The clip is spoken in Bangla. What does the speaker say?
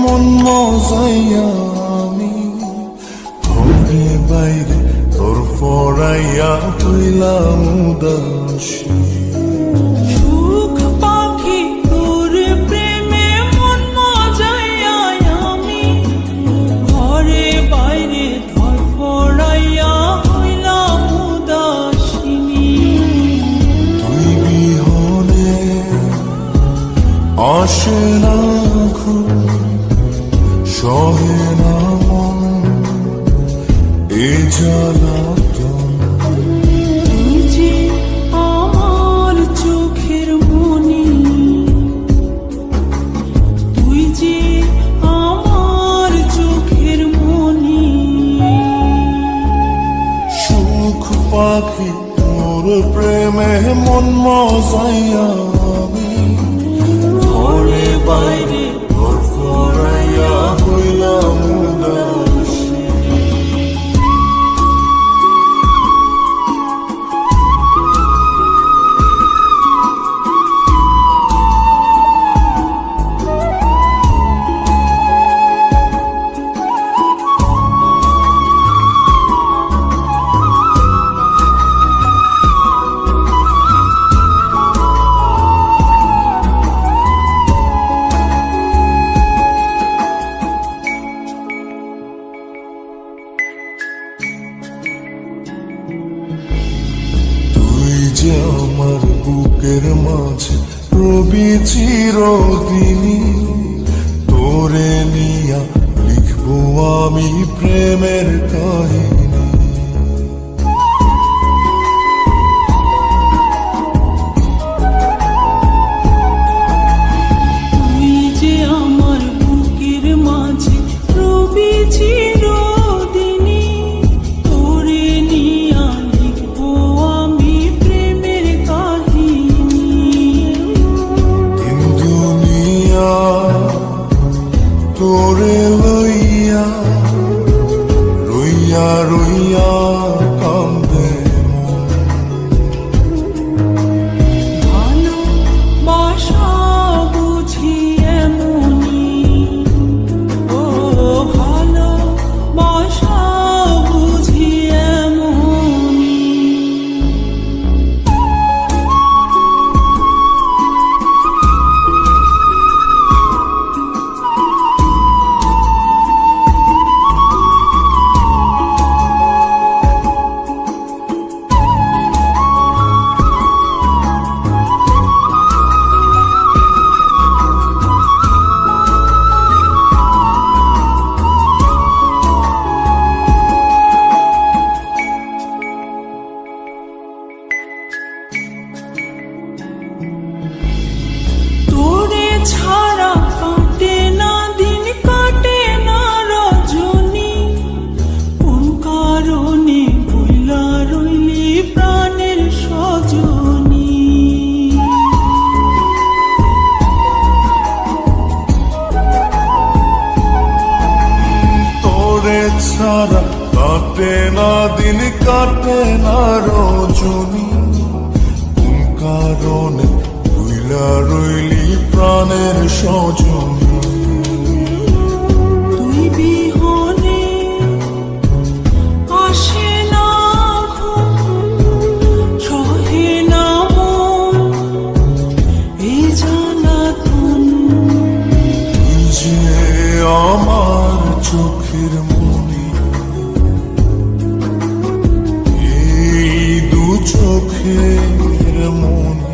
মন মজাইয়া আমি ঘরে বাইরে তোর পড়াইয়া হইলাম উদাসী। সুখ পাখি তোর প্রেমে মন মজাইয়া আমি ঘরে বাইরে ধর পড়াইয়া হইলাম উদাসিনী। তুই বিহনে আসে না ঘুম, সহে না মন এ জ্বালাতন। তুই যে আমার চোখের মনি, তুই যে আমার চোখের মনি। সুখ পাখি তোর প্রেমে মন মজাইয়া আমি ঘরে বাইরে তোর পড়াইয়া হইলাম উদাসী। যে আমার বুকের মাঝে রবি চিরদিনই, তোরে নিয়া লিখবো আমি প্রেমের কাহিনী। তুই যে আমার বুকের মাঝে রবি চিরদিনই, তোরে নিয়া লিখবো আমি প্রেমের কাহিনী। দিন দুনিয়া তোরে লইয়া রইয়া রইয়া কান্দে মন। ভালোবাসা বুঝি এমনি, ও ভালোবাসা বুঝি এমনি। তোরে ছাড়া কাটে না দিন, কাটে না রজনী। কোন কারণে ভুলা রইলি প্রাণের সজনী। তোরে ছাড়া কাটে না দিন, কাটে না রজনী। কোন কারণে ভুইলা রইলি প্রাণের সজনী। তুই বিহনে আসে না ঘুম, সহে না মন এই জ্বালাতন। তুই যে আমার চোখের মনি, এই দু চোখের মনি।